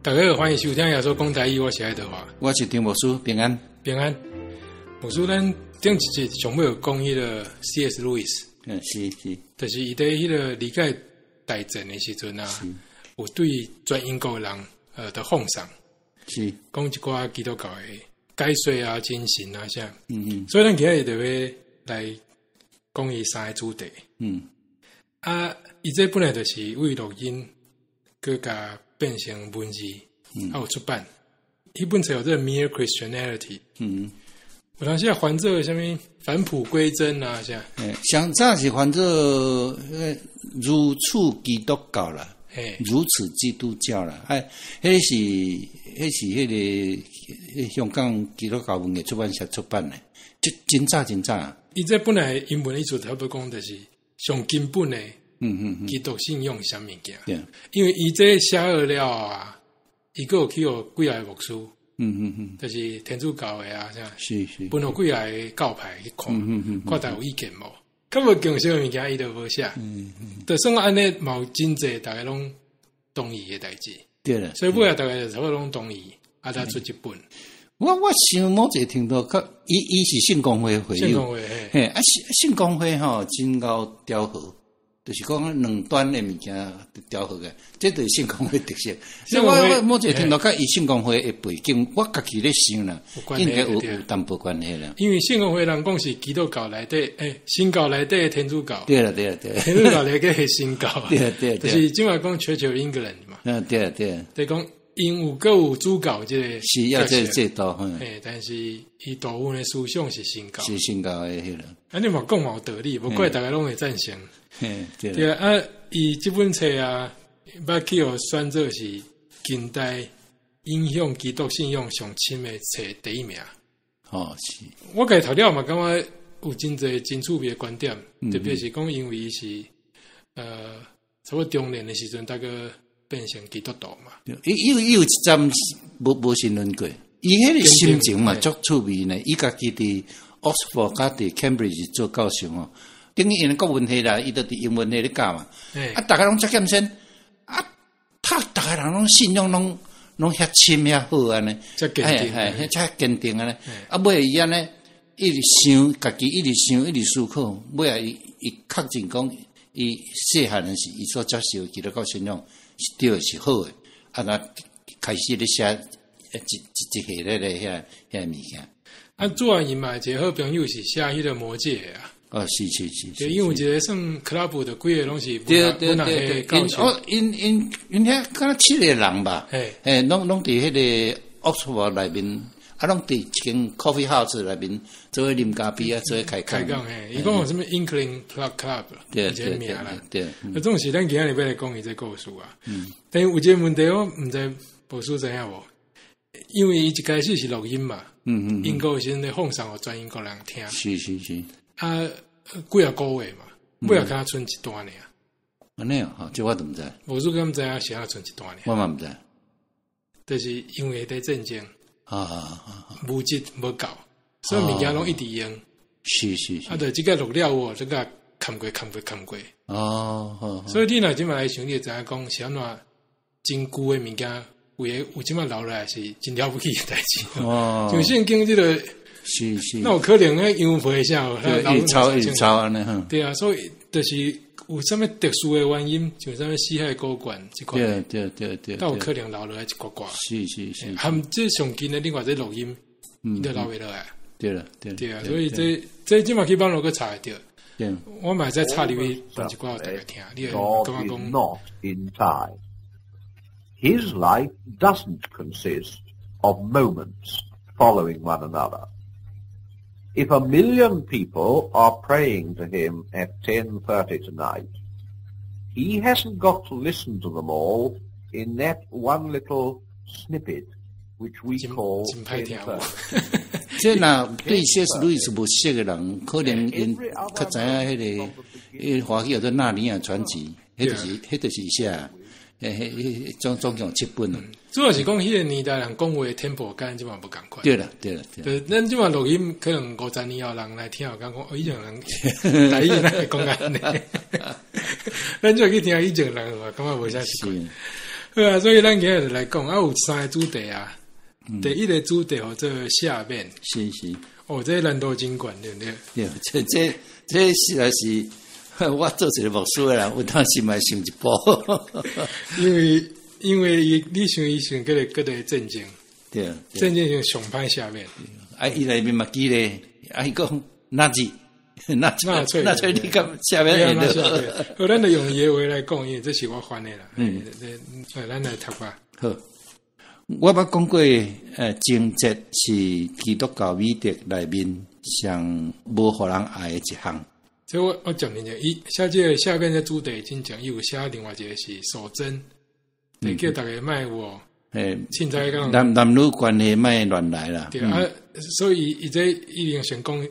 大家好，欢迎收听耶稣讲台语，我是爱德华，我是丁牧师，平安。平安。牧师，咱顶一集上尾有讲迄个 C.S. Lewis， 是，就是伊伫迄个理解大战的时阵啊，有对全英国人的奉上，是讲一寡基督教的解说啊、精神啊啥，所以咱今日就要来讲伊三个主题，伊这本来就是为录音，佮甲变成文字，有出版。迄本册有这个 Mere Christianity，有当时也翻做什么返璞归真啊，啥，上早是翻做如此基督教啦，如此基督教啦，迄是迄个香港基督教文艺出版社出版的，真早。伊这本来英文意思差不多讲就是上根本的。基督信仰啥物件？因为伊这写好了啊，伊个有去有几个牧师，就是天主教的啊，啥，是，分有几个教派去看，看大有意见无？咁无共性的物件伊都无写，就算安尼冇真济，大家拢同意的代志。对了，所以尾仔大家就差不多拢同意，啊，才出一本。我想某一听到，伊是圣公会会友，圣公会吼真够调和。就是讲两端的物件调和个，这就是圣公会特色。所以我某一听到甲伊圣公会的背景，我家己咧想啦，应该有淡薄关系啦。因为圣公会人讲是基督教内底，新教内底天主教。对，天主教内底是新教。对，就是即嘛讲 Church of England 嘛。对。就讲因有各有主教这个是要这道，但是伊大部分的思想是新教。是新教的迄个。安尼嘛讲嘛有道理，无怪大家拢会赞成。对啊，伊这本册啊，捌去互选做是近代影响基督信仰上深的册第一名。是。我家头了嘛，感觉有真侪真趣味的观点，特别是讲因为伊是差不多中年的时阵，大概变成基督徒嘛。伊有一站无信论过，伊迄个心情嘛足趣味呢。伊家己伫 Oxford 甲伫 Cambridge 做教授吼。等于因为国文系啦，伊都伫英文系咧教嘛。大家拢足谦先，大家人拢信仰拢遐深遐好安尼，遮坚定，遮坚定安尼。尾伊安尼一直想，家己一直想，一直思考，尾伊确认讲，伊细汉的时，伊所接受基督教信仰是对是好的。那开始咧写一系列咧遐物件。主要伊嘛一个好朋友是写迄个魔戒啊。是。对，因为一个算 club 的几个拢是对，因遐可能7个人吧，拢伫迄个 Oxford 内面，拢伫一间 coffee house 内面做伙啉咖啡啊，做伙开讲。伊讲有什么 Inkling Club， 一个名啦。对，这种是咱今日要来讲伊这故事啊。但有一个问题我毋知无事知影无，因为伊一开始是录音嘛，英国时咧放上互全英国人听。是。几啊个月嘛，尾仔敢剩一段尔。安尼这我都毋知。无如敢知影是啊剩一段尔。我嘛毋知。就是因为在战争，物质无够，所以物件拢一直用。是。就即个录了哦，这个砍过。所以你若即摆来想，你就知影讲是安怎真久的物件，有即摆留落来是真了不起的代志。像圣经这个。是，那有可能迄样配下，一抄安尼哈。对啊，所以就是有啥物特殊的原因，像啥物死海高管这块。对。但有可能留落来一寡。是。含这上近的另外这录音，伊都留袂落来。对啊，所以这即马去帮落去查会着。对，我嘛在查里面放一寡互大家听，你会感觉讲。Not in time. His life doesn't consist of moments following one another. If 1 million people are praying to him at 10:30 tonight, he hasn't got to listen to them all in that one little snippet, which we call 10:30. 这若对 C.S. Lewis 无识的人，可能因较知影迄个华语叫做《纳尼亚传奇》，迄就是写。总共7本了。主要是讲迄个年代人讲话 tempo 跟即嘛无共款。对了。咱即嘛录音可能50年后人来听，讲以前人台语咱会讲安尼。咱就去听以前人话，感觉无啥习惯。对啊，所以咱今日来讲啊，有三个主题啊。第一个主题叫做下面，是，这难度真悬，对不对？对，这实在是我做一个牧师的人，有当时嘛想一步，因为你想嗰个正经，对，正经就上歹下面，伊内面嘛记咧，伊讲纳粹，你甲下面那好，咱就用野话来讲，因为这是我翻的啦，咱来读吧。好。我捌讲过，贞洁是基督教美德内面上无互人爱的一项。所以我讲明下面的主题真正有写另外一个是守贞，得叫大家卖我。现在讲男女关系卖乱来啦。对啊，所以伊定想讲，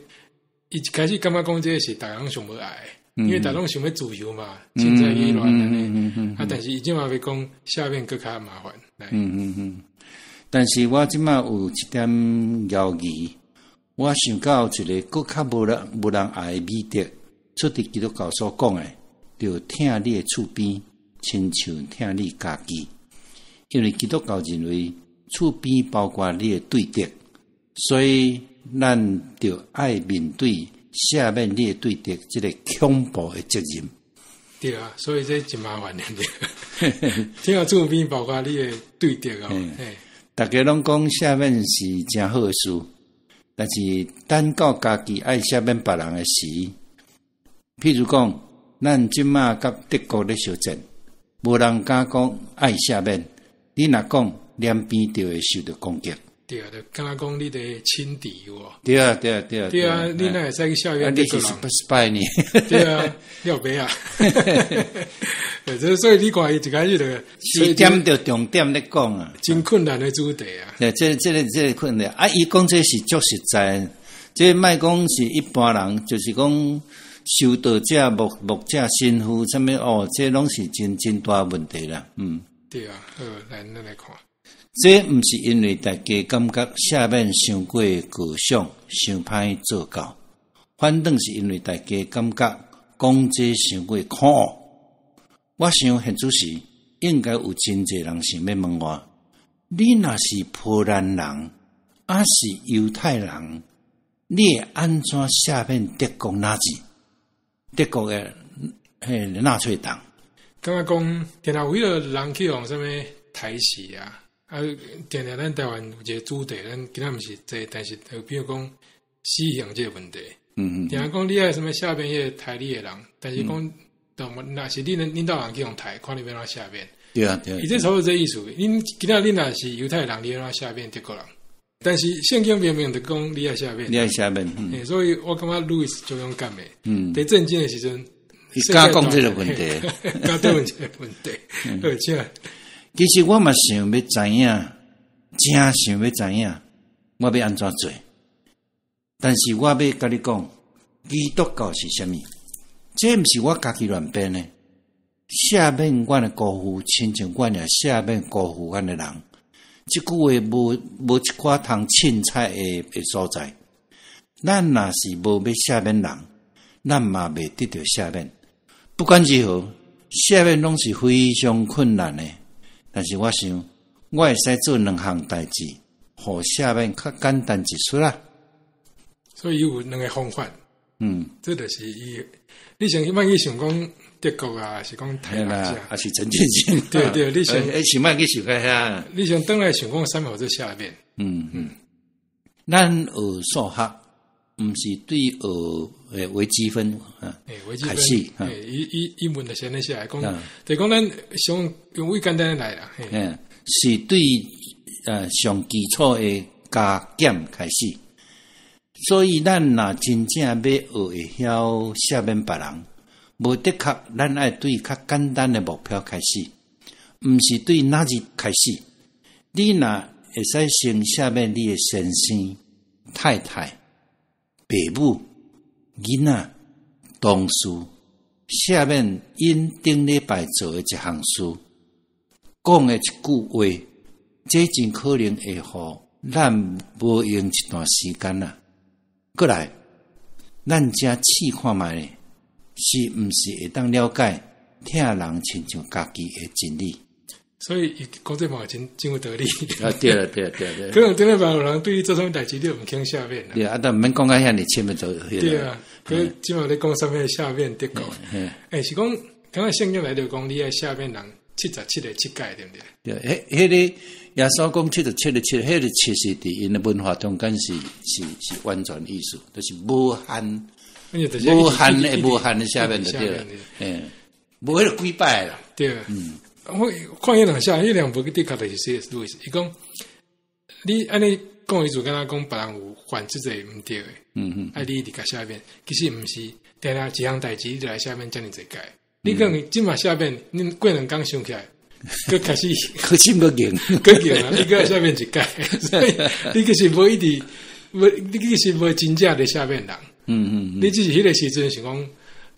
伊一开始感觉讲这是大家拢想要爱，因为大家拢想要自由嘛，现在伊乱啊，但是伊即嘛要讲下面更较麻烦。但是我即马有一点犹豫，我想到一个更较无人爱的美德，出伫基督教所讲的，就疼你的厝边，亲像疼你家己。因为基督教认为厝边包括你的对德，所以咱就爱面对下面你的对德这个恐怖的责任。对啊，所以这真麻烦的。听到厝边包括你的对德哦。大家拢讲下面是真好的事，但是等到家己爱下面别人的时，譬如讲，咱即马甲德国咧相战，无人敢讲爱下面，你若讲两边就会受到攻击。对啊，就敢若讲你的轻敌哦。对啊，你那会使去下面你是spy呢？对啊，要别啊。所以你看伊一开始就点着重点咧讲啊，真困难的主题啊。这个困难啊！伊讲这是足实在，这莫讲是一般人，就是讲修道者、牧者、神父什么哦，这拢是真大问题啦。对啊，好，咱来看。这毋是因为大家感觉下面伤过高尚、伤歹做教，反正是因为大家感觉讲这伤过苦。我想现主时应该有真侪人想要问我：你若是波兰人，还是犹太人？你会安怎下面德国纳粹？德国的纳粹党？感觉讲，定有迄个人去用什么台戏啊？定咱台湾有一个主题，咱今仔毋是这，但是比如讲死刑这个问题。定讲你爱什么下边迄个台里的人，但是讲。那是恁到人去用台，看你要哪下边。对啊。伊这差不多这意思。恁今仔恁若是犹太人，你要哪下边德国人。但是圣经明明就讲你要下边。你要下边。所以我感觉路易斯就勇敢的。在震惊的时阵，伊敢讲这个问题，敢讨论这个问题。而且，其实我嘛想要知影，真想要知影，我要安怎做。但是我要甲你讲，基督教是啥物？这毋是我家己乱编的，下面阮的辜负，亲像阮也下面辜负阮的人。即句话无一寡通凊彩的所在。咱若是无要下面人，咱嘛未得到下面。不管如何，下面拢是非常困难的。但是我想，我会使做两项代志，互下面较简单一chút啦。所以有两个方法。这就是伊。你想万一想讲德国啊，是讲台湾啊，还是陈建新？对，你想想万一想开遐，你想等来想讲三秒在下面。咱学数学，毋是对学微积分微积分开始。伊问的先那下来讲，就讲咱上用最简单的来啦。是对上基础的加减开始。所以咱若真正要学会晓下面别人，无的确咱爱对较简单的目标开始，毋是对哪日开始。你若会使先下面你的先生、太太、爸母、囡仔、同事，下面因顶礼拜做的一项事，讲的一句话，这真可能会互咱无用一段时间啦。过来，咱遮试看觅，是毋是会当了解听人亲像家己的真理？所以讲这嘛真有道理。啊，对了。可能顶礼拜有人对你做什么代志，你唔肯下面啦。对啊，但唔免讲到遐尼深的做。对啊，佢即嘛咧讲上面下面得讲。是讲，刚刚圣经来就讲，你爱下面人77个7届，对不对？对，迄个耶稣讲77个7，迄个7是伫因的文化中间是完全意思，就是无限的下面就对了。无迄个几摆啦。对。我看迄两下，迄两部的确就是写路易斯。伊讲，你安尼讲，伊就敢若讲别人有犯即个毋对诶。啊，你伫甲下面，其实毋是，定定一项代志，你就来下面遮尔一届。你可能即嘛下面，恁过两工想起来，佮开始，可心个劲，啊，你佮下面一届，所以你其实无一直，你其实无真正的下面人。你只是迄个时阵想讲，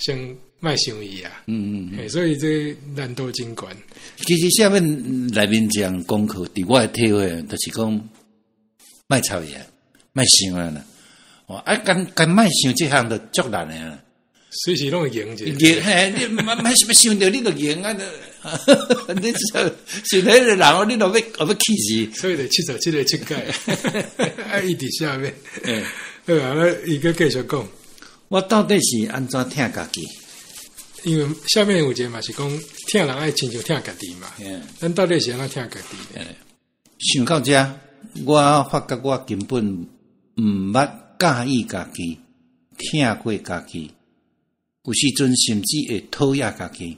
先卖想伊啊。所以这难度真悬。其实下面内面这样功课，伫我的体会，就是讲卖操嘢，卖想啊啦。啊，干卖想这项就足难的啦。随时拢会赢者。赢，你卖什么想着你就赢啊！你是迄个人，你都要气死。所以就77个7届，啊，伊伫下面。好啊，那伊个继续讲，我到底是安怎听家己？因为下面有一个嘛是讲听人爱亲像听家己嘛，咱到底是安怎听家己？想到这，我发觉我根本毋捌介意家己，听过家己，有时阵甚至会讨厌家己。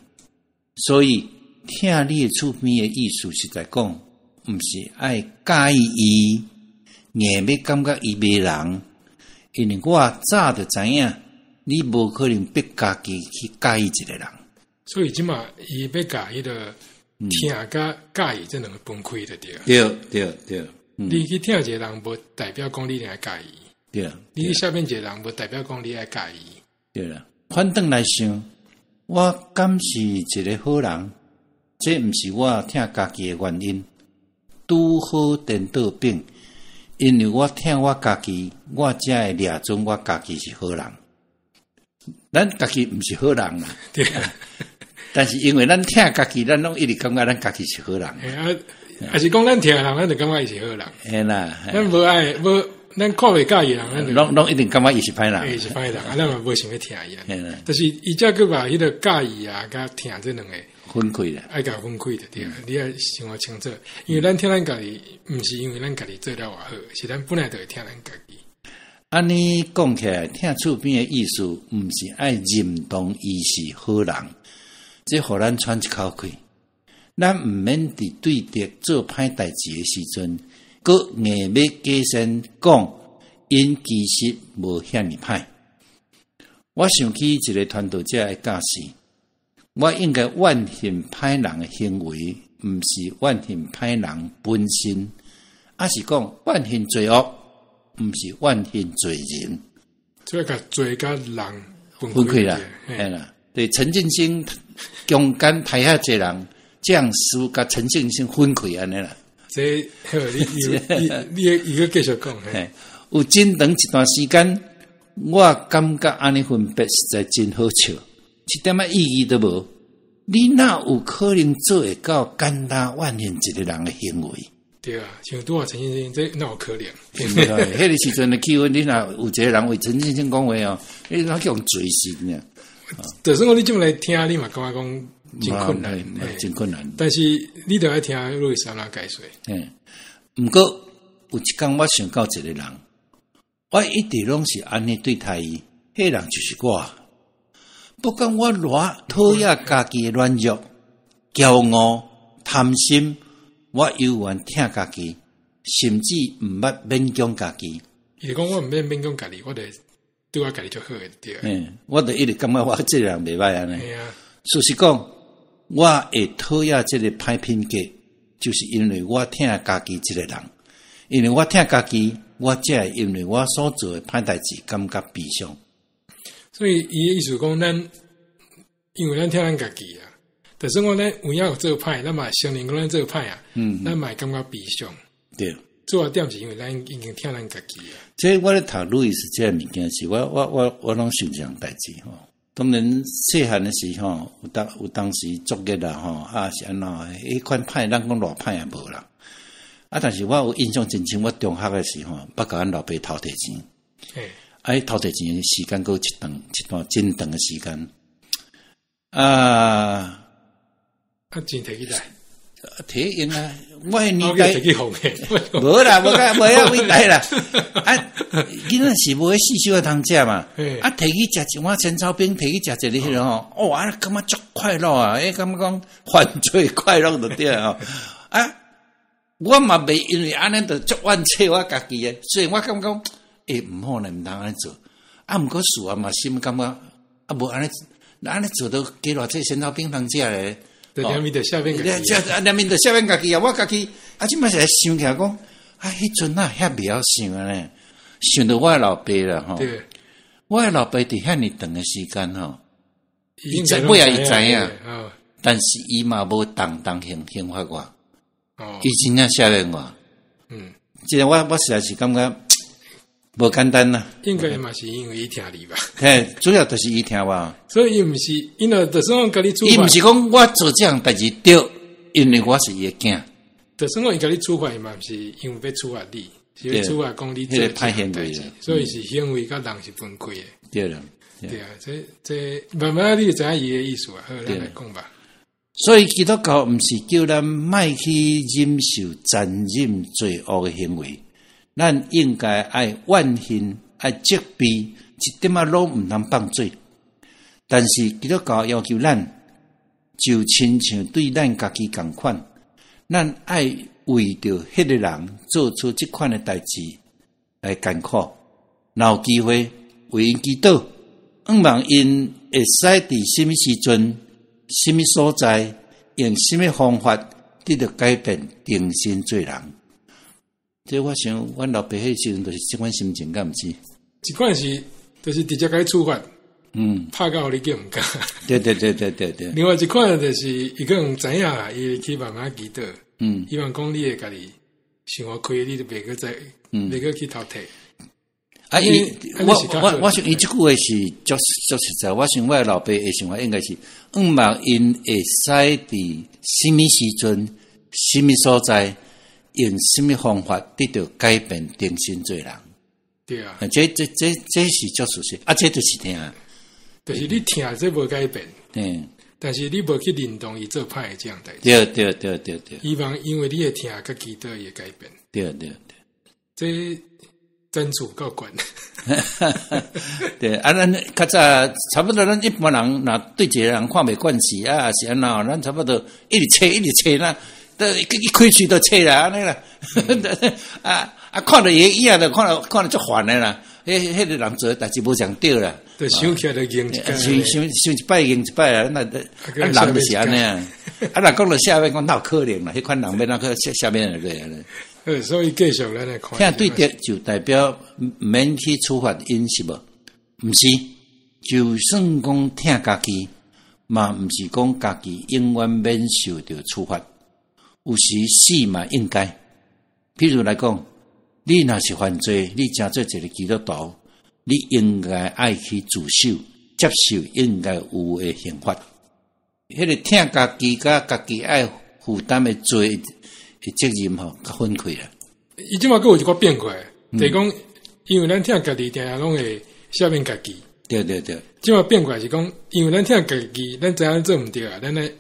所以听你的厝边的意思是在讲，毋是爱介意伊，硬要感觉伊袂人，因为我早就知影。你无可能逼家己去介意一个人，所以即嘛，伊要甲迄个听甲介意这两个分开的对。对。你去听一个人，无代表讲你爱介意。对。你去下面一个人，无代表讲你爱介意。对啦。反正来想，我敢是一个好人，这毋是我听家己的原因。拄好颠倒病，因为我听我家己，我才会抓准我家己是好人。咱家己毋是好人啦，对。但是因为咱听家己，咱拢一直感觉咱家己是好人。还是讲咱听人，咱就感觉伊是好人。嘿啦，咱无爱无，咱看袂介意人，咱拢一定感觉伊是歹人。伊是歹人，啊，咱嘛无想要听伊。嘿啦，但是伊则佫把迄个介意啊，甲听这两个分开啦，爱甲分开的对。你要想我清楚，因为咱听咱家己，毋是因为咱家己做了偌好，是咱本来就会听咱家己。安尼讲起来，听厝边的意思，毋是爱认同伊是好人，这互咱喘一口气。咱毋免伫对敌做歹代志的时阵，搁硬要假善讲，因其实无遐尼歹。我想起一个传道者的教示，我应该怨恨歹人的行为，毋是怨恨歹人本身，而是讲怨恨罪恶。毋是怨恨罪人，所以甲罪甲人分开啦，系啦。对陈进兴强奸台下一人，将士甲陈进兴分开安尼啦。这好，你一个继续讲。有真长一段时间，我感觉安尼分别实在真好笑，一点仔意义都无。你哪有可能做会到简单怨恨一个人的行为？对啊，像拄啊陈先生，这哪有可能？迄个时阵的气氛，你若有一个人为陈先生讲话哦，你哪叫罪行呢？就是讲你这么来听，你嘛感觉讲真困难，真困难。但是你都爱听路易斯安那解说。毋过有一天我想到一个人，我一直拢是安尼对待伊，迄人就是我。不管我偌讨厌家己的软弱、骄傲、贪心。我有缘听家己，甚至毋捌勉强家己。伊就讲我毋免勉强家己，我得对我家己就好诶，对。我就一直感觉我这个人袂歹安尼。事实讲，我会讨厌这个歹品格，就是因为我听家己这个人，因为我听家己，我才会因为我所做的歹代志感觉悲伤。所以伊的意思讲，咱因为咱听咱家己啊。就是讲咱有影有做歹，咱嘛承认讲咱做歹啊，咱嘛感觉悲伤。对，主要点是因为咱已经听咱家己啊。这我咧读路易斯这物件是，我拢想这样代志吼。当然细汉的时候有当时作业啦是安怎迄款歹咱讲偌歹也无啦。但是我有印象真深，我中学的时候捌甲阮老爸偷摕钱，偷摕钱的时间够一段真长的时间。钱摕起来，摕用啊！我的年代摕去红诶，无啦，无遐伟大啦。囡仔是无迄四手通食嘛，摕去食一碗千草饼，摕去食一个迄个吼，感觉足快乐啊！感觉讲犯罪快乐就对啊！我嘛袂因为安尼就足怨切我家己诶，所以我感觉毋好呢，毋通安尼做。毋过事嘛心感觉无安尼做都几偌济千草饼通食咧。两面的下面家己，两面的下面家己啊！我家己即摆是想起来讲，迄阵遐袂晓想啊呢，想到我的老爸啦吼。我的老爸伫遐尼长的时间吼，伊知影，但是伊嘛无动刑罚我，伊真正下面我。即个我实在是感觉无简单啦。应该嘛是因为伊听你吧？主要就是伊听我。所以伊毋是，因为就算甲你处罚，伊毋是讲我做这样代志对，因为我是伊的囝。就算伊甲你处罚，伊嘛毋是因为要处罚你，是要处罚讲你做歹行为，所以是行为甲人是分开的。对啦，对啊，这慢慢你就知影伊的意思啊。好，咱来讲吧。所以基督教毋是叫咱莫去忍受残忍罪恶的行为。咱应该爱怨恨、爱责备，一点仔拢毋通放罪。但是基督教要求咱，就亲像对咱家己共款，咱爱为着迄个人做出即款的代志来艰苦，若有机会为因祈祷，望因会使伫什么时阵、什么所在，用什么方法得到改变，重新做人。这我想，阮老爸迄时阵就是这款心情，敢毋是？一款是，就是直接甲伊处罚，拍到你叫毋敢。对。另外一款就是伊可能知影啦，伊会去慢慢祈祷，希望讲你会家己想要开，你就袂个再，袂个去偷摕。我想伊即句话是足实在。我想我老爸的想法应该是，望因会使伫什么时阵、什么所在。用什么方法得到改变，重新做人？对啊，这是足事实。这就是听，就是你听这无改变，但是你无去认同伊做歹的这样代志。对。希望因为你的听甲祈祷伊会改变。对。这真主够管。对咱较早差不多，咱一般人若对一个人看袂惯势是安怎？咱差不多一直切啦。一开喙就切啦，安尼啦，看到伊影就看到足烦的啦。迄个人做代志无上对啦，就想起来就应一摆，想一摆应一摆啦。人就是安尼啊。若讲到下面讲闹可怜啦，迄款人要那个下面那个。所以继续咱来看。听对的就代表免去处罚因是无？毋是，就算讲听家己，嘛毋是讲家己永远免受着处罚。有时死嘛应该，譬如来讲，你若是犯罪，你真做一个基督徒，你应该爱去自首，接受应该有的刑罚。迄个听家己甲家己爱负担的罪的责任吼，较分开啦。伊即马佫有一个变化，就是讲，因为咱听家己定定拢会下面家己。对。即马变化是讲，因为咱听家己，咱知影做毋对啊，咱来。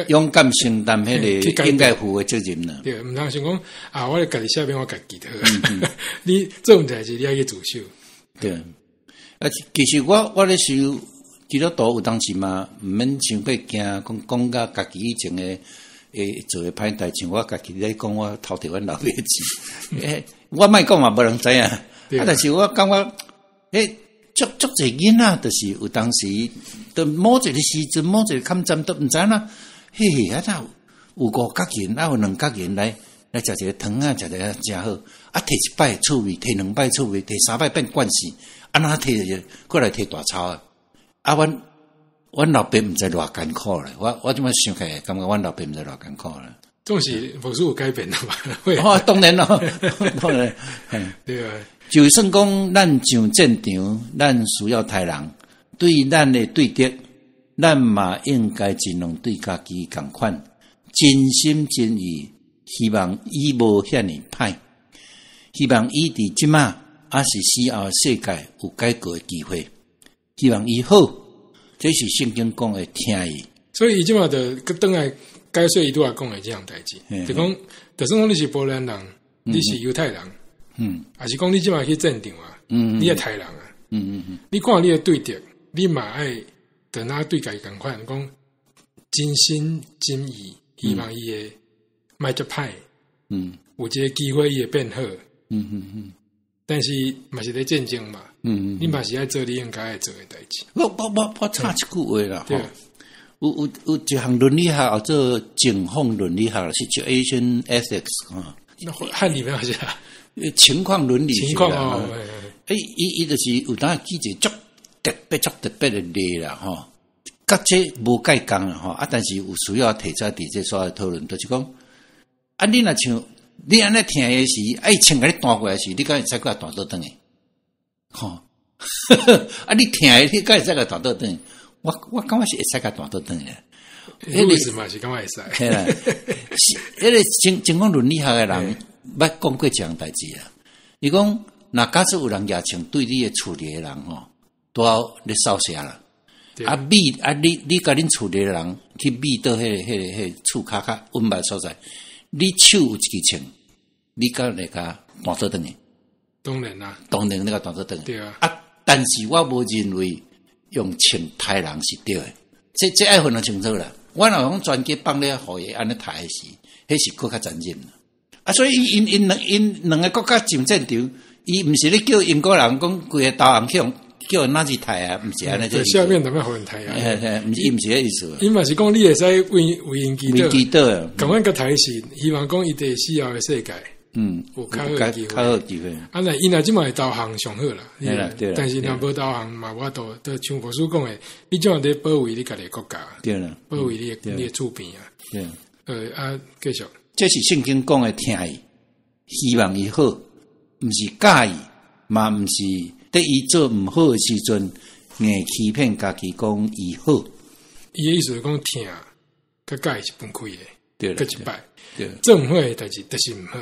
勇敢承担迄个应该负的责任啦。对，毋通想讲我咧家己下边我家己的，你做毋代志，你要去自首。对，其实我咧受基督徒有当时嘛，毋免想过惊，讲甲家己以前诶做诶歹代志，我家己咧讲我偷摕阮老爸诶钱，我莫讲嘛，无人知影。但是我感觉足侪囡仔，就是有当时，到某一个时阵，某一个坎站都毋知啦。哪有5角银，哪有2角银来食一个汤啊，食一个真好。摕一摆趣味，摕2摆趣味，摕3摆变惯势，怎摕过来摕大钞啊！阮老爸毋知偌艰苦咧。我即摆想起来，感觉阮老爸毋知偌艰苦咧。总是无事有改变了嘛？当然咯，当然，对啊。就算讲咱上战场，咱需要杀人，对咱的对德，咱嘛应该尽量对家己共款，真心真意，希望伊无遐尼歹，希望伊伫即马也是死后世界有改过的机会，希望伊好，这是圣经讲的听伊。所以伊即马就倒来解说伊拄仔讲的这样代志，就讲，就算讲你是波兰人，你是犹太人，还是讲你即马去战场啊，你是台人啊，你看你的对德，你嘛爱跟哪对家共款，讲真心真意，希望伊会卖遮歹，有一个机会伊会变好，但是嘛是咧战争嘛，你嘛是爱做你应该爱做的代志。我插一句话啦，吼。有一项伦理学叫做警方伦理学，是 situation ethics 啊。那汉里面好像情况伦理学啦。伊就是有当记一足特别的例啦，吼。甲这无介共啦，吼。啊，但是有需要提出伫这所讨论，就是讲，啊，你若像你安尼听的时，伊请甲你弹过来时，你敢会使甲弹倒转去？吼。啊，你听的，你敢会使甲弹倒转去？我感觉是会使甲弹倒转诶，为什么是感觉会使？嘿啦，迄个情况伦理学诶人捌讲过这样代志啊。伊讲，若假设有人夜情对你诶厝里诶人吼，都要咧扫射啦。你甲恁厝里诶人去密到迄个厝骹较温暖所在，你手有一支枪，你敢会甲弹倒转去？当然啦，当然你甲弹倒转去。对啊。啊，但是我无认为。用请太人是对的，这爱分得清楚啦。我若讲专辑放咧互伊安尼太时，迄是更较残忍啦。啊，所以因两个国家上战场，伊毋是咧叫英国人讲规个导航叫哪去太啊，毋是安尼。下面怎么互人太啊？毋是迄意思。伊嘛是讲你会使为因祈祷，共阮个台是希望讲伊伫死后诶世界。有较好机会。啊，那因若即卖导航上好啦，但是若无导航嘛，我都像博士讲诶，你怎样伫保卫你家己国家，对啦，保卫你诶厝边啊。对，继续，这是圣经讲诶，听伊，希望伊好，毋是介意，嘛毋是对伊做毋好诶时阵，硬欺骗家己讲伊好。伊诶意思是讲听，较介意是分开诶，对啦，一摆，对，做毋好诶代志，就是毋好。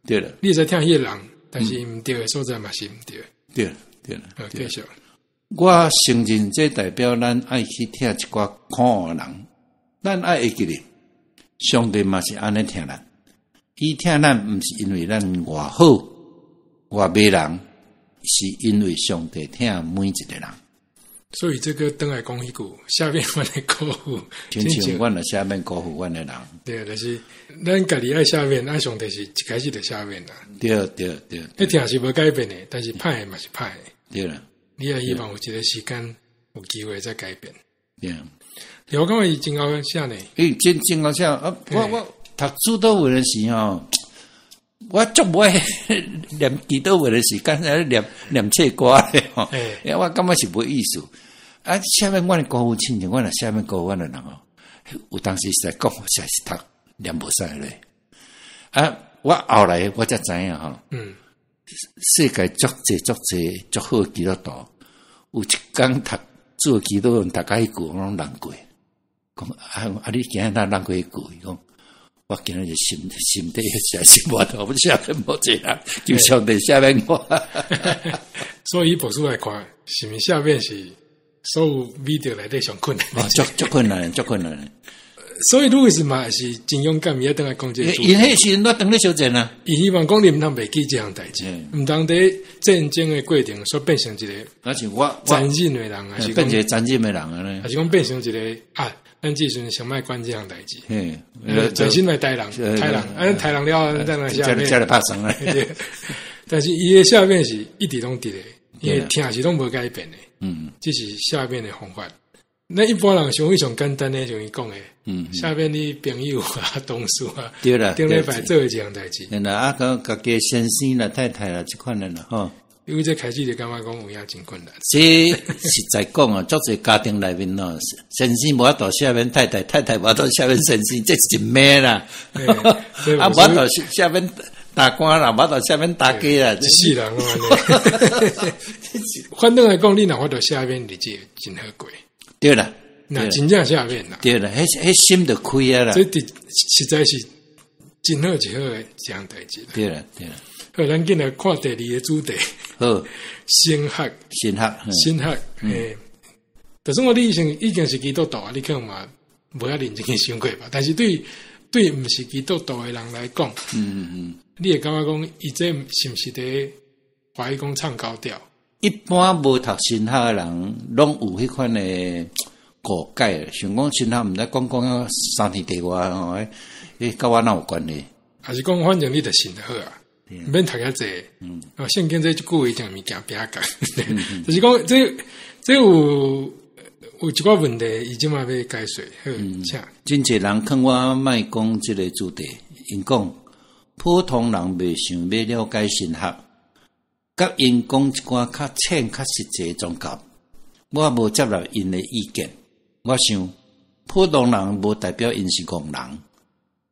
对了，你在听迄个人，但是毋对的所在嘛是毋对。对了，对了，继续。我承认，这代表咱爱去听一寡苦的人，咱爱会记咧。上帝嘛是安尼听咱，伊听咱毋是因为咱偌好偌歹人，是因为上帝听每一个人。所以这个等来讲一句，下面阮的辜负，亲像阮的下面辜负阮的人。对，就是咱家己爱下面，爱上帝是一开始就下面啦。对。迄听是无改变的，但是歹的嘛是歹的。对啦，你也希望有一个时间有机会再改变。对。我感觉伊真好写呢。真好写啊！我读主导文的时候，我足无念基督文的时间，念册歌咧吼。我感觉是无意思。啊，下面阮的歌父亲像阮下面歌阮的人哦，有当时是在讲，实在是读念无使咧。啊，我后来我才知影吼，世界足好基督徒，有一天读做基督徒，大家一句我拢难过，讲你今日难过一句，讲我今日就心底实在是无头，我下面无这人，就上帝下面我。所以博士来看，是毋下面是？所有 video 内底上困难，足困难。所以路易斯嘛是真勇敢，伊等来讲这个。因迄时阵我等咧小战啊，伊希望讲你毋通袂记这样代志，毋通伫战争的过程所变成一个，而且我残忍的人，还是变成残忍的人啊？还是讲变成一个咱即阵想卖管这样代志，专心来台人，台人了在那下面，加了拍生了。但是伊的下面是一直拢伫咧，因为听是拢无改变的。这是下面的方法。那一般人上非常简单的，像伊讲的，下面你朋友啊、同事啊，对啦，顶礼拜做这样代志。那家己先生啦、太太啦，这款人啦，吼。因为这开始就感觉讲有影真困难。这实在讲啊，足侪家庭内面哦，先生无法度下面太太，太太无法度下面先生，这是咩啦？无法度下面大官啦，无法度下面大家啦，一世人啊！反正来讲，你若法度下面日子真好过。对啦，那真正下面啦。对啦，迄心就开啊啦。这实在是真好一好诶一项代志。对啦，对啦。好，咱今来看第二个主题。好，神学。就是我你已经是基督徒啊，你可能嘛无遐认真去想过吧？但是对毋是基督徒诶人来讲，你会感觉讲，伊这是毋是伫怀疑讲唱高调？一般无读神学诶人，拢有迄款诶误解，想讲神学毋知讲三天地外吼，迄甲我哪有关系？还是讲反正你著信就好啊，免读遐济。圣经这一句话讲物件别讲，就是讲这有一寡问题，伊即马要解说。好，请真侪人劝我莫讲即个主题，因讲普通人未想要了解神学，甲因讲一寡较浅较实际宗教，我无接纳因的意见。我想普通人无代表因是戆人，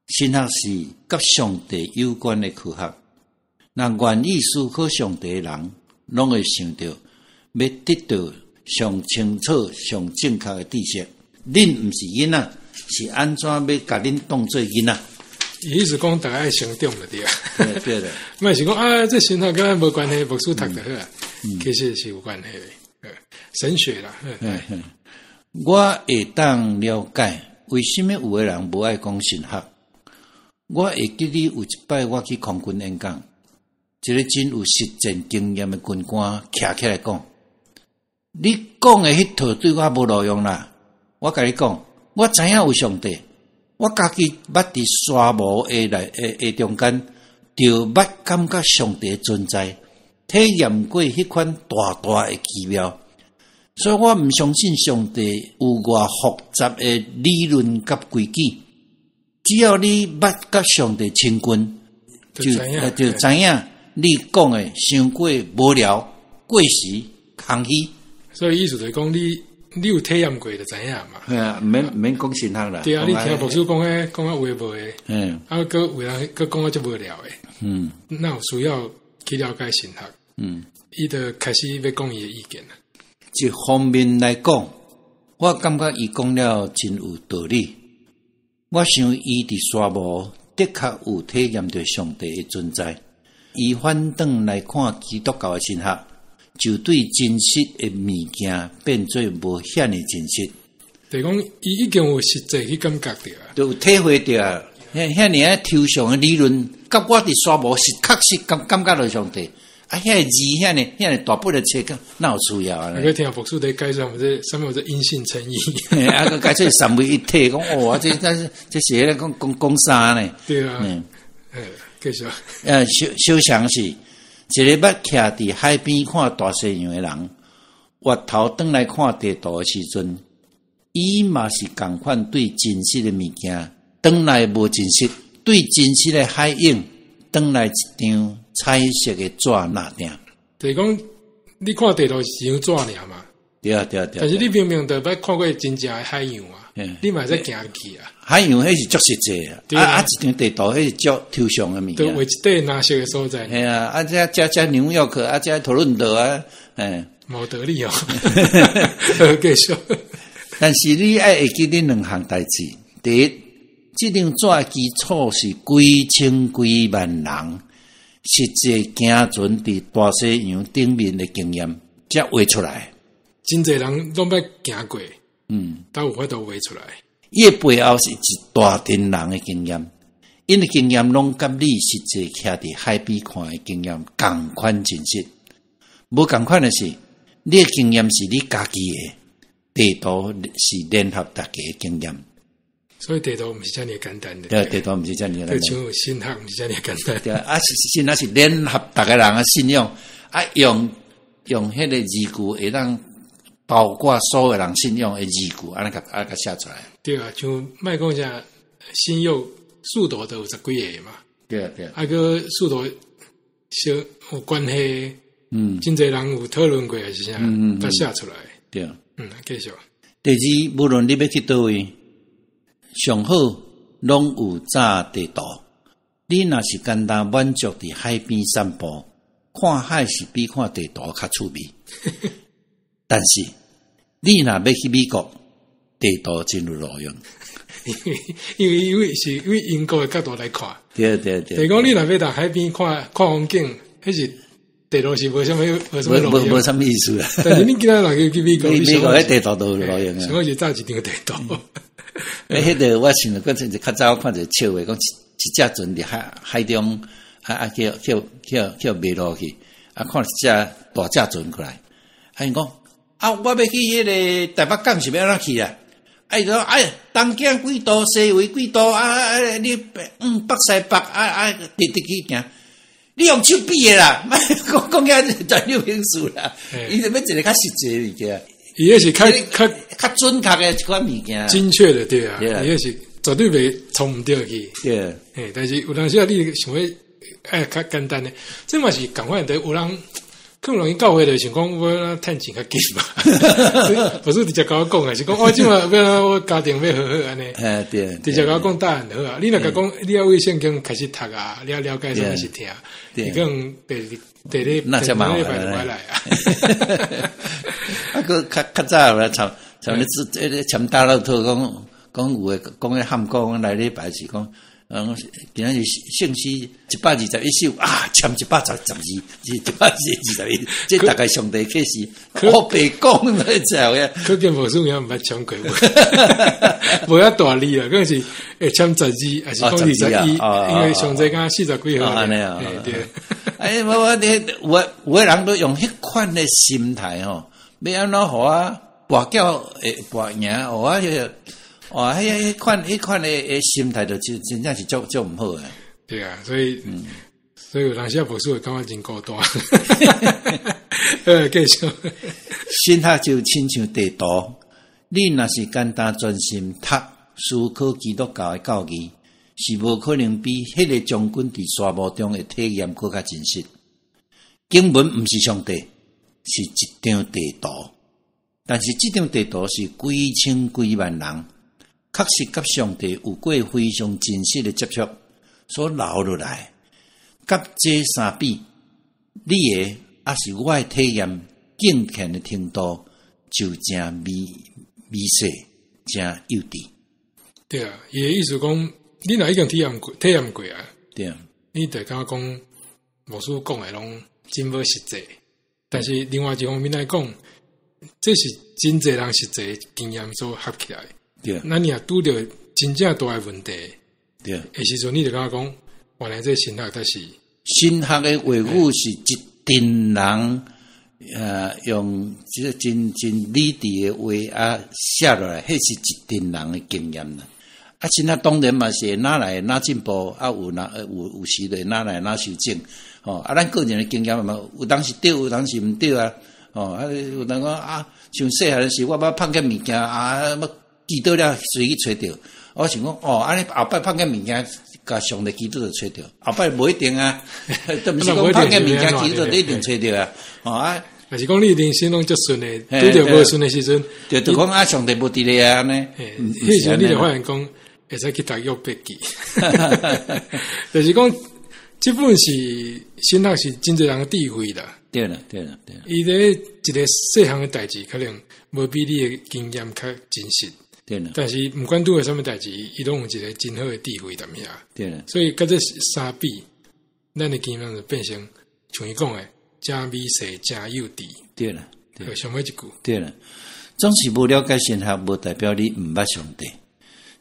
神学是甲上帝有关的科学。若愿意思考上帝的人，拢会想到要得到上清楚、上正确的知识。恁毋是囡仔，是安怎要甲恁当做囡仔？意思讲，大家爱成长就对啊。对的，莫是讲啊，这神学跟咱无关系，牧师读得好啊。其实是有关系的，神学啦。我会当了解为什么有的人无爱讲神学。我会记得有一摆我去空军演讲，一个真有实战经验的军官徛起来讲：“你讲的迄套对我无路用啦！我甲你讲，我知影有上帝，我家己捌伫沙漠的中间，就捌感觉上帝存在，体验过迄款大大的奇妙。所以我毋相信上帝有偌复杂的理论甲规矩。只要你捌甲上帝亲近，就知影你讲的伤过无聊、过时、空虚。所以意思就是讲，你有体验过就知影嘛。系啊，免讲神学啦。对啊，你听牧师讲话无诶，个有人个讲就无聊诶。那有需要去了解神学。伊就开始要讲伊的意见啦。一方面来讲，我感觉伊讲了真有道理。我想伊伫沙漠的确有体验到上帝的存在。伊反转来看基督教的神学，就对真实的物件变做无遐尼真实。就是讲，伊已经有实际去感觉到啊，就有体会到遐尼啊抽象的理论，甲我伫沙漠是确实感觉到上帝。啊，遐字遐尼大本的册，哪有需要啊？你听牧师在介绍或者上面有这因信称义，啊，个介绍三位一体，讲哦，这是咧讲啥呢？对啊，继续。小详是一个捌徛伫海边看大西洋的人，回头转来看地图的时阵，伊嘛是共款对真实的物件，转来无真实，对真实的海影，转来一张彩色的纸那定，就是讲，你看地图是张纸尔嘛？对。但是你明明就捌看过真正的海洋啊，你嘛在行去啊。海洋迄是足实际啊，一张地图迄是足抽象的物件。对，为一块哪些的所在？系啊，这纽约克，这托伦多啊，冇道理哦。继续。但是你爱会记恁两项代志，第一，这张纸的基础是几千几万人。实际行船伫大西洋顶面的经验，才画出来。真侪人拢捌行过，都有法度画出来。伊背后是一大群人的经验，因的经验拢甲你实际徛伫海边看的经验同款真实。无同款的是，你的经验是你家己的，地图是联合大家的经验。所以地图毋是遮尔简单的，对，地图毋是遮尔简单。就像神学毋是遮尔简单。对啊，神学是联合大家人的信仰，用迄个字句会当包括所有人信仰的字句，安尼甲写出来。对啊，像莫讲啥信仰数度都有十几个嘛。对。个数度小有关系，真侪人有讨论过还是啥，才写出来。对。继续。第二，无论你要去倒位。上好，拢有早地图。你若是简单满足伫海边散步，看海是比看地图较趣味。但是你若要去美国，地图真有路用。因为是因为英国的角度来看，对对对。比如讲你若要到海边看风景，迄是地图是无什么路用，无什么意思啦。但是你今仔若去美国，美国迄地图都有路用啊。想就造一张地图。迄个我想着，真是较早看着笑话，讲一只船伫海中，叫迷路去，看一只大只船过来，因讲我要去迄个台北港是要安怎去啊？伊说东经几度，西纬几度你北西北直去行，你用手比诶啦，讲遐全有名词啦，伊就要一个较实际物件。伊迄是较准确诶一款物件，精确的对啊，伊迄是绝对袂冲毋着去。对，但是有当时你想要较简单诶，这嘛是共款的，有人更容易教会的想讲我趁钱较紧嘛，不是直接甲我讲诶，是讲即嘛要我家庭要好好安尼。对，直接甲我讲答案好啊。你若甲讲你要为圣经开始读啊，你要了解什么是听，你讲第日那就麻烦了来啊。个较早啦，像你签大乐透讲有诶，讲迄汉讲来礼拜是讲，今仔日信息121首签122，121，这大概上帝启示，我白讲来知影。可见无数人毋捌签过，无遐大力啦，可是会签12，还是讲21，因为上帝讲40几号。安尼啊，对。我有人都用迄款诶心态吼。要安怎互我跋筊会跋赢，互我迄款诶心态就真正是足毋好诶。对啊，所以有当时无数会感觉真孤单。继续，心态就亲像地图，你若是简单专心读思考基督教诶教义，是无可能比迄个将军伫沙漠中诶体验更较真实。经文毋是上帝。是一张地图，但是这张地图是几千几万人，确实甲上帝有过非常真实的接触所留落来。甲这相比，你的也是我的体验敬虔的程度就真微细，真幼稚。对啊，伊的意思讲，你若已经体验过啊，对啊，你得感觉讲，牧师讲的拢真无实际。但是另外一方面来讲，这是真侪人实际经验所合起来。对，那你也拄到真正大的问题。对，的时阵你就感觉讲，原来这神学它是神学的话语是一群人用即个真理智的话写落来，迄是一群人的经验啦。神学当然嘛是哪来哪进步，有时就哪来哪修正。咱个人的经验嘛，有当时对，有当时毋对啊。有人讲像细汉时我要放个物件要记到了随去找着。我想讲安尼后摆放个物件，甲上帝记到就找着。后摆无一定啊，都毋是讲放个物件记到就一定找着啊。还是讲你人生拢足顺的，拄着无顺的时阵，就讲上帝无伫咧啊安尼。迄时你就发现讲，会使去读约伯记，就是讲。这本是神学是真侪人的智慧啦。对啦。伊咧一个细项的代志，可能无比你的经验较真实。对啦。但是不管拄个什么代志，伊拢有一个真好的智慧在遐。对啦。所以甲这相比，咱的经验就变成像伊讲的，真美细，真幼稚。对啦。上尾一句。对啦。总是无了解神学，无代表你毋捌上帝，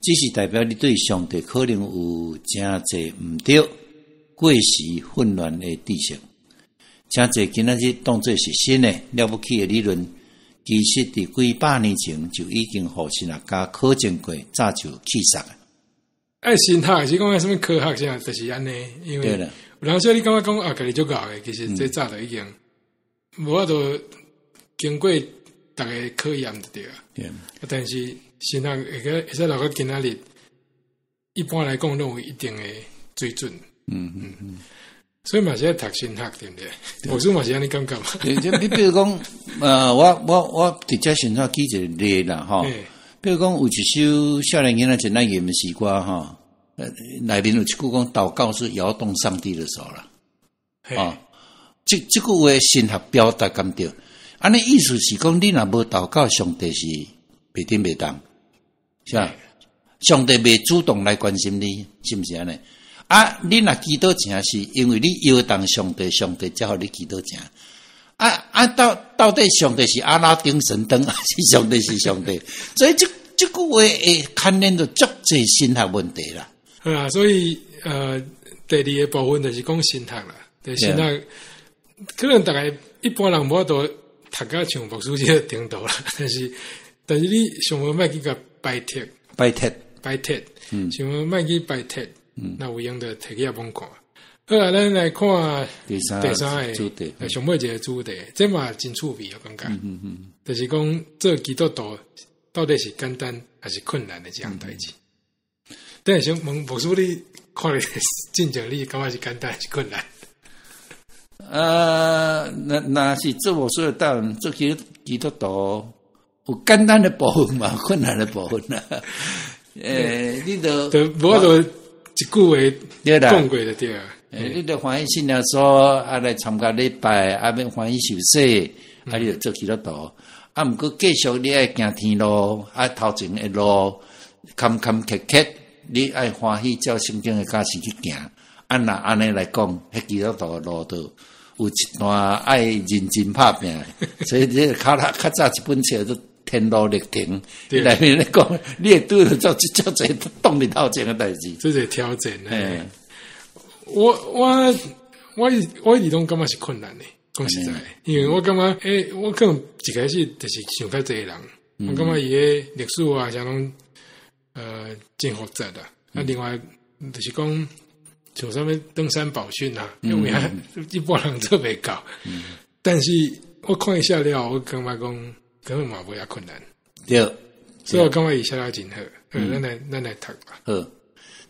只是代表你对上帝可能有真侪毋对。过时混乱的知识，真侪今仔日当作是新的了不起的理论，其实伫几百年前就已经互神学家考证过，早就弃杀了。神学是讲什么科学啥，就是安尼，因为有人说你感觉讲家己足够的，其实这早就已经无法度经过大家考验就对啊。但是神学会使留到今仔日，一般来讲拢有一定的水准。所以嘛是要读神学，对不对？牧师嘛是安尼感觉嘛。你比如讲，我直接神学举一个例啦，吼。比如讲有一首少年囡仔真爱吟诗歌，吼，内面有一句讲祷告是摇动上帝的手啦。这句话神学表达咁对，安尼意思是讲，你若无祷告，上帝是袂顶袂当，是吧？上帝袂主动来关心你，是不是安尼？啊，你若祈祷成，是因为你摇动上帝，上帝才互你祈祷成。到底上帝是阿拉丁神灯，还是上帝是上帝？所以这句话会牵连到足侪神学问题啦。啊，所以第二个部分就是讲神学啦，对神学可能大概一般人无法度读到像牧师这个程度啦，但是你上无莫去甲摆贴，上无莫去摆贴，那有用的摕起来望看。好啊，咱来看第三个主题，上尾一个主题，这嘛真趣味，我感觉，就是讲做基督徒到底是简单还是困难的这样代志。但是想问牧师，你看你进程，你感觉是简单还是困难？那是做牧师的当然做基督徒有简单的部分嘛，困难的部分啦。你都无法度一句话讲过就对啊。你著欢喜信仰所，来参加礼拜，要欢喜受洗，你著做基督徒。毋过继续你爱行天路，头前的路坎坷坷，你爱欢喜照圣经的假释去行。若安尼来讲，迄基督徒的路途有一段爱认真拍拼，所以你较早一本册都天路历程，你内面咧讲，你会拄着做足侪动力头前的代志，这是挑战诶。我一直拢感觉是困难的，讲实在，因为我感觉我可能一开始就是想较济人，我感觉伊个历史啊，像拢真复杂的。另外就是讲像啥物登山宝训啊，因为一般人做袂到。但是我看一下了，我感觉讲根本嘛无遐困难。对，所以我感觉伊写得真好。咱来读吧。好。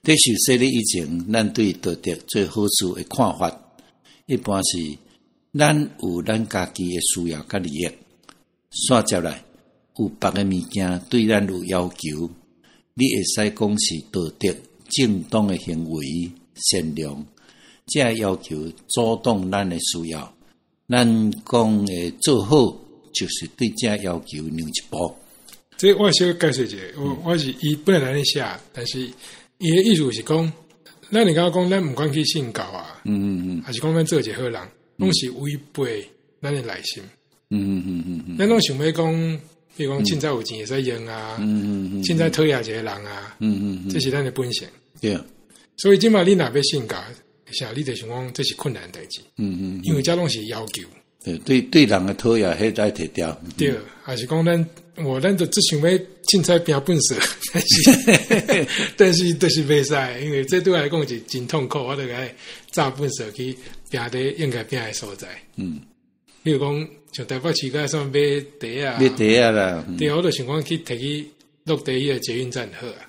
在受洗的以前，咱对道德最好处的看法，一般是咱有咱家己的需要甲利益，煞接来有别个物件对咱有要求，你会使讲是道德正当的行为、善良，这要求阻挡咱的需要，咱讲的做好，就是对这要求让一步。这我小解释一下，我是伊本来来写，但是。伊个意思是讲，咱你刚刚讲，咱毋管去信教啊，还是讲咱做一个好人，拢是违背咱的内心。咱拢想要讲，比如讲凊彩有钱会使用啊，凊彩讨厌一个人啊，这是咱的本性。对，所以即马你若要信教，啥你就想讲这是困难的代志。因为这拢是要求。对人的讨厌，迄在摕掉。对，还是讲咱就只想要凊彩拼本事，但是就是袂使，因为这对我来讲是真痛苦，我著该炸本事去拼伫应该拼的所在。比如讲像台北市甲上买茶啊，啦，对，我著想讲去摕去落地迄个捷运站好啊，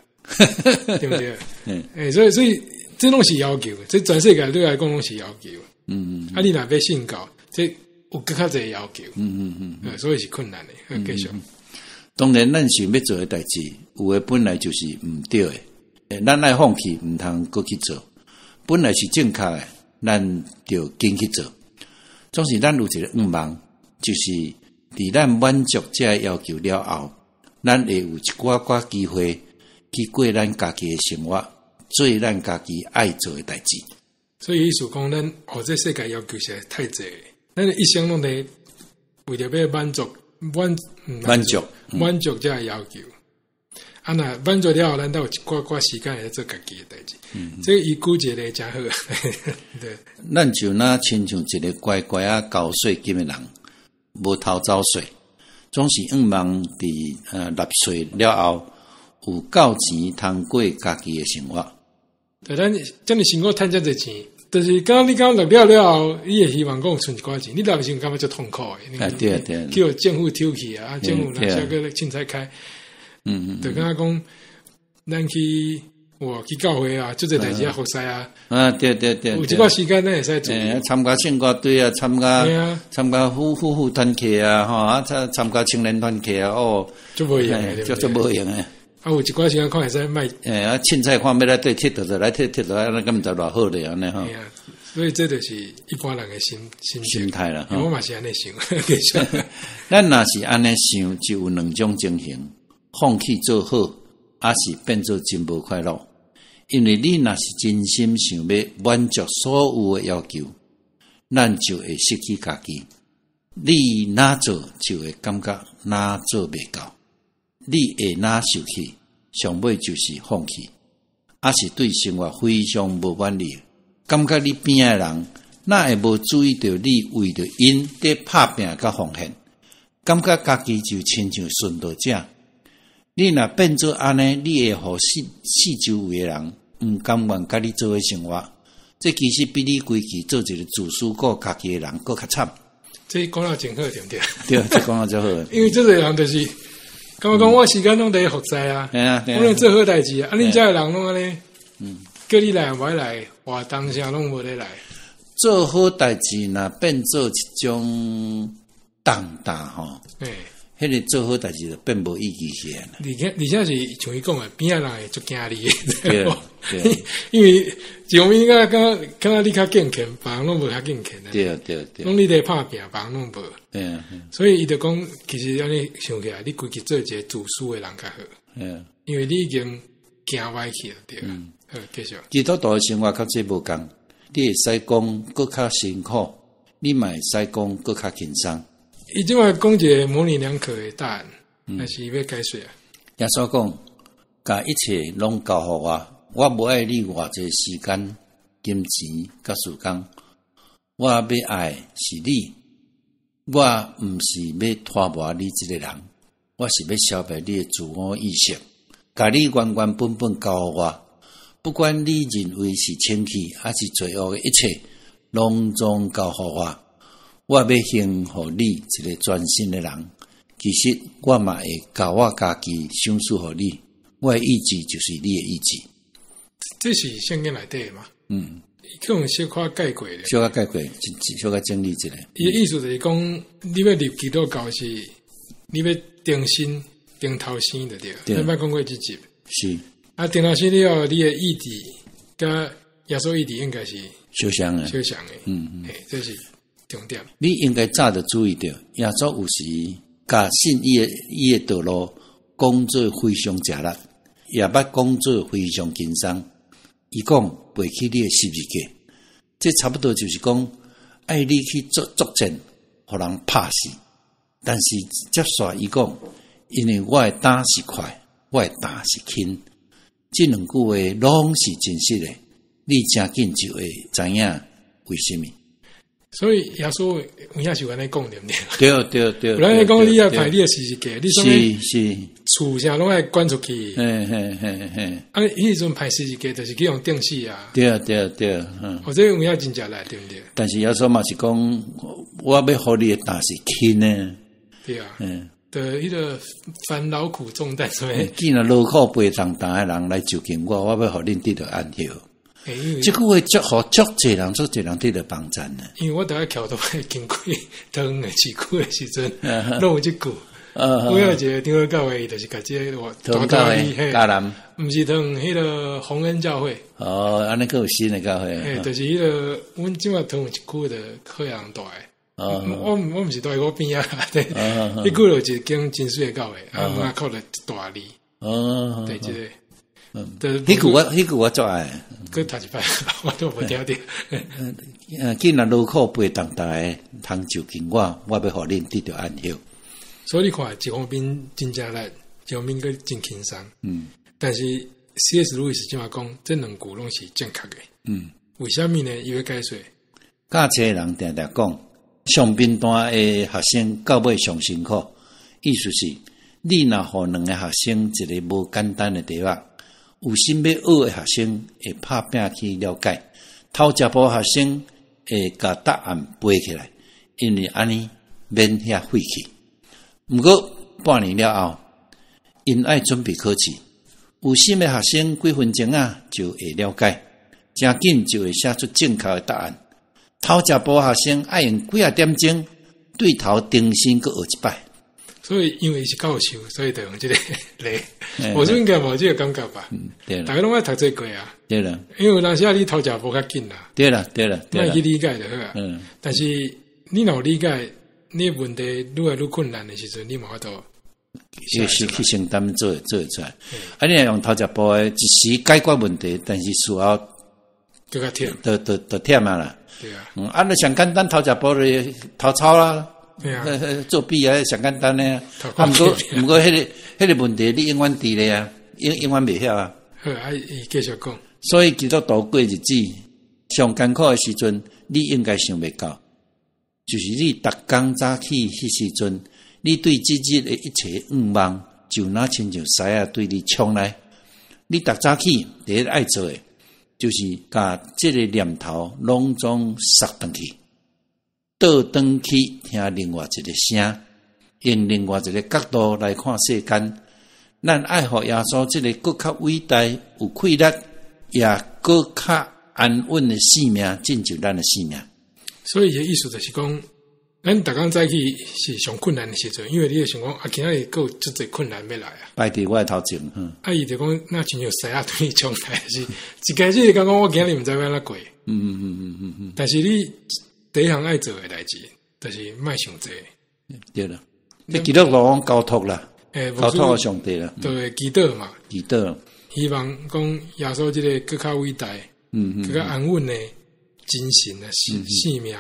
对不对？所以这拢是要求，这全世界对我来讲拢是要求。你若要信教，这有更较侪要求。所以是困难的。继续。当然，咱想要做的代志，有的本来就是毋对的，咱爱放弃，毋通搁去做。本来是正确的，咱就紧去做。总是咱有一个愿望，就是伫咱满足这要求了后，咱会有一寡机会去过咱家己的生活，做咱家己爱做的代志。所以意思讲，咱这世界要求实在太侪，咱一生拢得为着要满足这要求。若满足了后，咱都有一寡时间来做家己的代志。这伊估计咧真好。对，咱就亲像一个乖乖交税金的人，无偷走税，总是愿望伫纳税了后有够钱通过家己的生活。对，咱这样生活赚这侪钱，就是你刚纳了后，你也希望讲存一寡钱，你纳时感觉就痛苦的。对，叫政府抽起啊，政府拿下个凊彩开。就刚刚讲，咱去教会啊，做这代志啊，服侍啊。对，有一寡时间咱会使做。参加圣歌队啊，参加夫妇团契啊，参加青年团契啊，就无用的。有一寡时间看会使卖。凊彩看要来对铁佗来铁佗，安尼敢毋知偌好咧安尼吼。所以这就是一般人的心态啦。我嘛是安尼想，咱若是安尼想，就有两种情形：放弃做好，还是变做真无快乐。因为你若是真心想要满足所有的要求，咱就会失去家己。你哪做就会感觉哪做袂够，你会哪受气，上尾就是放弃，还是对生活非常无满意。感觉你边的人，哪会无注意到你为着因在拍拼甲奉献？感觉家己就亲像顺道者。你若变做安尼，你会互四周围的人毋甘愿甲你做伙生活。这其实比你规矩做一个自私顾家己的人佫较惨。这讲得真好，对不对？对，这讲得真好。因为这个人就是，感觉讲我时间拢在服在啊，我能做好代志啊。恁遮的人拢安尼，叫你来，我来，活动啥拢无咧来。做好代志若变做一种重担吼，迄个做好代志就变无意义起来。而且是像伊讲的，边仔人会足惊你的，对，因为一方面感觉你较健全，别人拢无较健全的，对，拢你在拍拼，别人拢无。所以伊就讲，其实安尼想起来，你规矩做一个自私的人较好。因为你已经行歪去了，对。好，继续。基督徒的生活较这无共，你会使讲更较辛苦，你嘛会使讲更较轻松。伊即摆讲一个模棱两可的答案，还是要解说啊？耶稣讲，甲一切拢交互我无爱你偌济时间、金钱甲时间，我要爱是你，我毋是要拖磨你这个人，我是要消灭你的自我意识，甲你原原本本交互我。不管你认为是清气还是罪恶的一切，拢总交互我。我要行互你一个全新的人，其实我嘛会甲我家己赏赐互你，我的意志就是你的意志。这是圣经内底的嘛？可能小可概括的，小可概括，小可整理一下。伊的意思就是讲，你要入基督教是，你要定心、定头先的对。你捌讲过这集？是。定头先了后，你的意志甲耶稣意志应该是相像的。这是重点。你应该早就注意到，耶稣有时甲信伊的道路讲做非常吃力，也捌讲做非常轻松。伊讲背起你的十字架，这差不多就是讲爱你去作战，互人拍死。但是接续伊讲，因为我的胆是快，我的胆是轻，这两句话拢是真实的，你真紧就会知影为什么。所以耶稣有影是安尼讲对不对？对。有人讲你要派你的十字架，你是厝啥拢爱关出去。迄阵派十字架就是去用定死啊。对。或者有影真正来对不对？但是耶稣嘛是讲，我要互你的胆是轻的。对啊。的迄个烦劳苦重担所以既然劳苦背重担的人来就近我要互恁得到安息。这句话足侪人得到帮助呢。因为我大概桥都会经过汤的市区的时阵，拢有这句。我有一个长老教会，就是甲这个大教会迦南，毋是汤迄个洪恩教会。安尼个有新的教会。就是迄个，阮即马汤有一区的课阳大诶。我毋是住喺我边啊，对，迄句就一间真水的教会，门口了一大字。对，这个。迄句我做爱，佮读一摆，我都无听着。既然劳苦背重担的，通就近我要互恁得到安息。所以你看，一方面真正力，一方面佮真轻松。但是 C.S. 路易斯即马讲，这两句拢是正确的。为虾米呢？伊要解说。教册人定定讲，上边段的学生到尾上辛苦，意思是你若互两个学生一个无简单的题目。有心要学的学生会拍拼去了解，头一步学生会甲答案背起来，因为安尼免遐费气。毋过半年了后，因爱准备考试，有心的学生几分钟就会了解，真紧就会写出正确的答案。头一步学生爱用几点钟对头定心去学一摆，所以因为是教授，所以就用这个来。我就应该无这个感觉吧。对了，大家拢爱读这个啊。对了，因为有当时你头家无较紧啦。对了，那去理解就好啊。但是你若理解，你问题愈来愈困难的时阵，你无法度。也是去承担做出来。啊，你用头家部的一时解决问题，但是需要更加忝，就忝啊啦。对啊。啊，那上简单头家部的头抄啦。对啊。作弊啊，上简单的啊。啊，毋过，迄个问题你永远伫咧啊，永远袂晓啊。好，啊，伊继续讲。所以基督徒过日子上艰苦的时阵，你应该想袂到，就是你逐工早起迄时阵。你对即日的一切愿望，就那亲像狮仔对你冲来。你逐早起第一爱做的，就是甲即个念头拢总塞转去，倒转去听另外一个声，用另外一个角度来看世间。咱爱互耶稣即个更较伟大、有气力，也更较安稳的生命，进入咱的生命。所以伊个意思就是讲。咱逐工早起是上困难的时阵，因为你会想讲啊，今仔日还有足侪困难要来啊。摆伫我的头前，啊，伊就讲那亲像狮仔对你冲来，是一开始就讲我今日毋知要安怎过。但是你第一项爱做的代志，就是莫想济。对啦，你基督徒讲交托啦，交托互上帝啦，就会祈祷嘛，祈祷，希望讲耶稣即个更较伟大，更较安稳的精神啊，生命，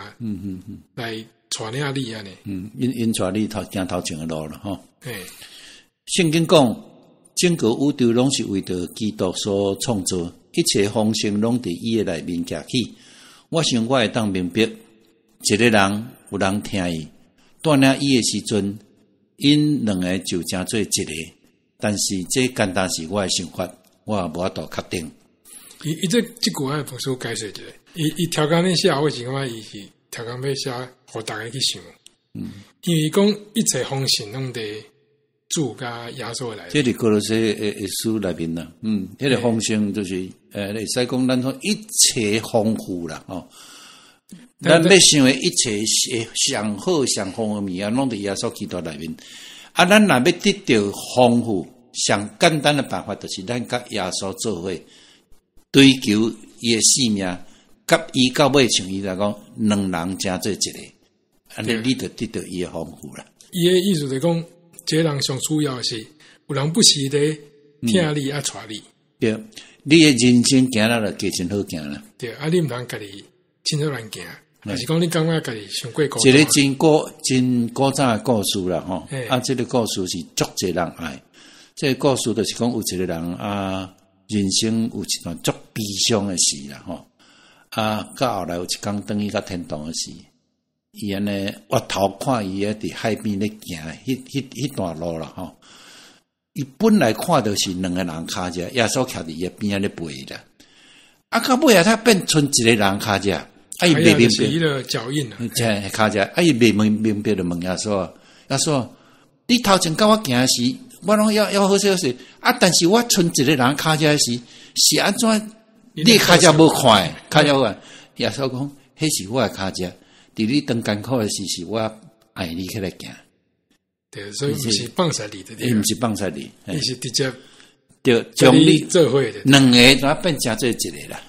来。带领你安尼，因带你行头前的路了吼。圣经讲，整个宇宙拢是为着基督所创造，一切丰盛拢伫伊的内面行起。我想我会当明白，一个人有人听伊，带领伊的时阵，因两个就成做一个。但是这简单是我的想法，我也无法度确定。伊这句爱本书解释一下，伊条工咧写，为什么伊是条工要写？互大家去想，因为讲一切丰盛拢伫主甲耶稣来。这伫哥罗西的书内面啦，迄个丰盛就是会使讲咱说一切丰富啦，吼。咱要想的一切上好上丰富的物件，拢伫耶稣基督内面。啊，咱若要得到丰富，上简单的办法就是咱甲耶稣做伙，追求伊的生命，甲伊到尾像伊来讲，两人成做一个。安尼你就得到伊的丰富啦。伊的意思就是讲，这人上主要是有人不时地听你啊，带你。对，你的人生行了就加真好行啦。对，啊，你毋通家己亲手乱行，还是讲你感觉家己上过苦。一个真古早的故事啦，吼。啊，这个故事是足侪人爱。这个故事就是讲有一个人啊，人生有一段足悲伤的事啦，吼。啊，到后来有一天等于到天堂的事。伊安尼我头看伊伫海边咧行，迄段路啦吼。伊本来看到是两个人骹只，耶稣徛伫伊边仔咧陪啦。啊，到尾啊，他变剩一个人骹只，啊，伊袂明白。伊的脚印啊，即骹只，啊，伊袂明白就问耶稣，耶稣，你头前甲我行时，我拢要好消息，啊，但是我剩一个人骹只是安怎？你骹只无看，骹只啊，耶稣讲，迄是我的骹只。伫你当艰苦的时，是我爱你起来行。对，所以毋是放下你的，伊毋是放下你，伊是直接就将你做伙的，两个怎变成做一个啦？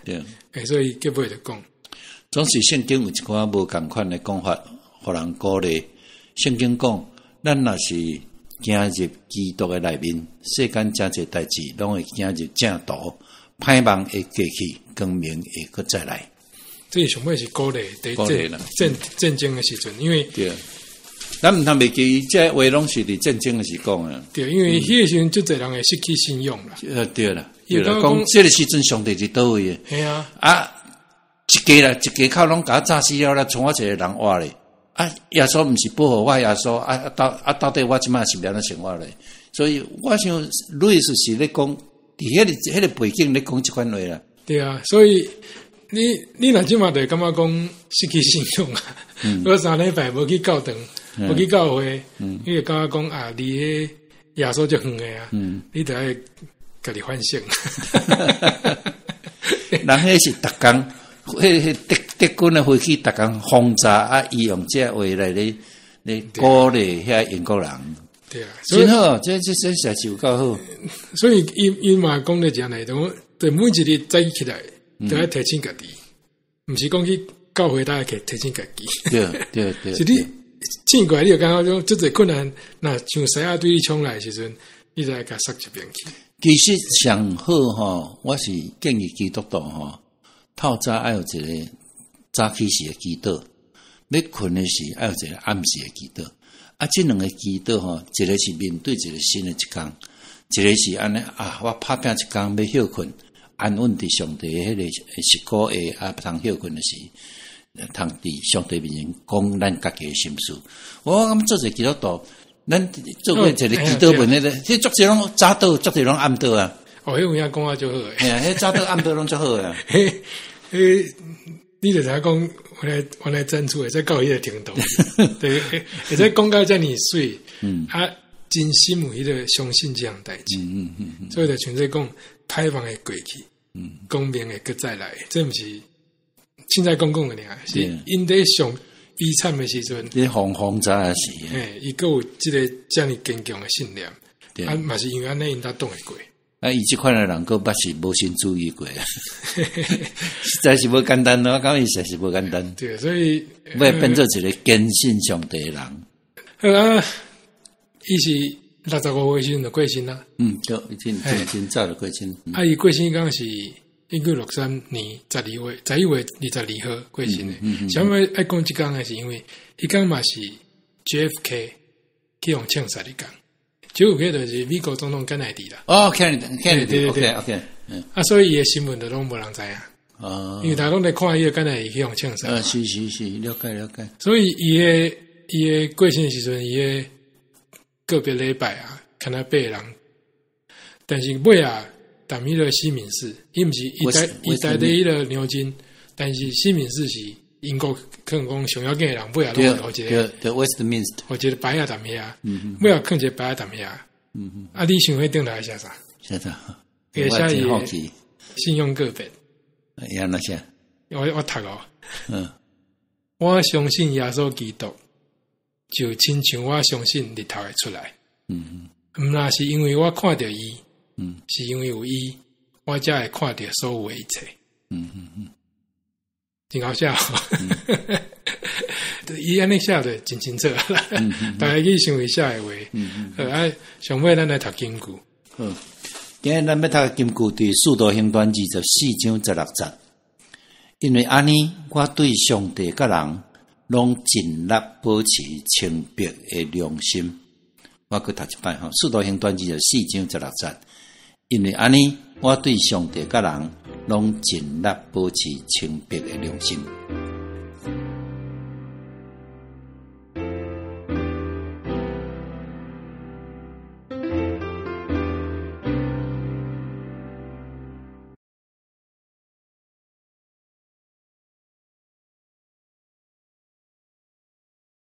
对，所以结尾就讲，总是圣经有一寡无共款的讲法，互人鼓励。圣经讲，咱若是行入基督的内面，世间真侪代志拢会行入正道，歹梦会过去，光明会搁再来。这上尾是鼓励战争的时阵，因为对，咱毋通袂记，这话拢是伫战争的时讲啊。对，因为迄个时阵，足侪人会失去信用啦。对啦，对啦，讲这个时阵上帝是倒位的。系啊，啊，一家口拢甲我炸死了，从我一个人活咧。啊，耶稣毋是保护我，耶稣到底我即摆是安怎生活咧？所以我想，类似是咧讲，伫迄个背景咧讲即款话啦。对啊，所以。你若即马就感觉讲失去信用啊！我3礼拜无去教堂，无去教会，你就感觉讲啊，离迄耶稣足远诶啊！你得爱家己反省。人迄是逐工，迄德军诶飞机逐工轰炸啊！伊用这话来咧咧鼓励遐英国人。对啊，真好，这实在是有够好。所以伊嘛讲咧讲来，对每一日早起来都要提醒家己，毋是讲去教会大家去提醒家己。对，是你醒过来，你就感觉讲即个困难，那像西亚对你冲来的时阵，你就来甲塞一边去。其实上好吼，我是建议基督徒吼，透早要有一个早起时的祈祷，要困的时要有一个暗时的祈祷。啊，这两个祈祷吼，一个是面对一个新的一天，一个是安尼啊，我拍拼一天要休困，安稳伫上帝迄个十个下啊，不通休困的时，通伫上帝面前讲咱家己的心事。我感做者基督徒，咱做过一个祈祷文咧，迄作者拢早祷，作者拢暗祷啊。迄有影讲啊，就好诶。嘿啊，迄早祷暗祷拢足好啊。你就才讲，我来赞助，在教育的程度，对，会在讲到遮尔水，啊，真心有迄个相信这样代志，所以就像在讲，歹望会过去，光明会搁再来，这毋是凊彩讲的尔，是因在上悲惨的时阵，你轰炸的时，伊佫有即个遮尔坚强的信念，啊，嘛是因为安尼因才挡会过。啊，伊即款的人，佫捌是无心注意过，实在是无简单咯。我感觉实在是无简单。对，所以要变做一个坚信上帝的人。好啊，伊是65岁时阵就过身啦。对，真早就过身。啊，伊过身刚是1963年11月22号过身的。想要爱讲即讲的是因为迄讲嘛是 JFK 去用枪杀的讲。JFK 就是美国总统甘乃迪啦。Kennedy，对 ，OK， 啊，所以伊的新闻都拢无人知啊。因为大家拢在看伊个甘乃迪去用枪杀。是，了解。所以伊的过身的时阵，伊的个别礼拜啊，看他8个人，但是尾啊，谈迄个西敏寺，伊毋是伊在的迄个牛津，但是西敏寺是英国可能讲上要紧的人，尾啊拢有一个对 Westminster， 或者白亚谈遐，尾啊囥一个白亚谈遐，啊，你想迄顶来写啥？写啥？写伊信用个别，要哪些？我读哦，我相信耶稣基督，就亲像我相信日头会出来，毋那是因为我看到伊，是因为有伊，我才会看到所有的一切，真好笑，伊安尼写的真清楚啦，大家去想一下的话，上尾咱来读经句。今日咱要读的经句伫《使徒行传》24章16节，因为安尼，我对上帝甲人拢尽力保持清白的良心。我去读一摆吼，《使徒行传》24章16节，因为安尼，我对上帝甲人拢尽力保持清白的良心。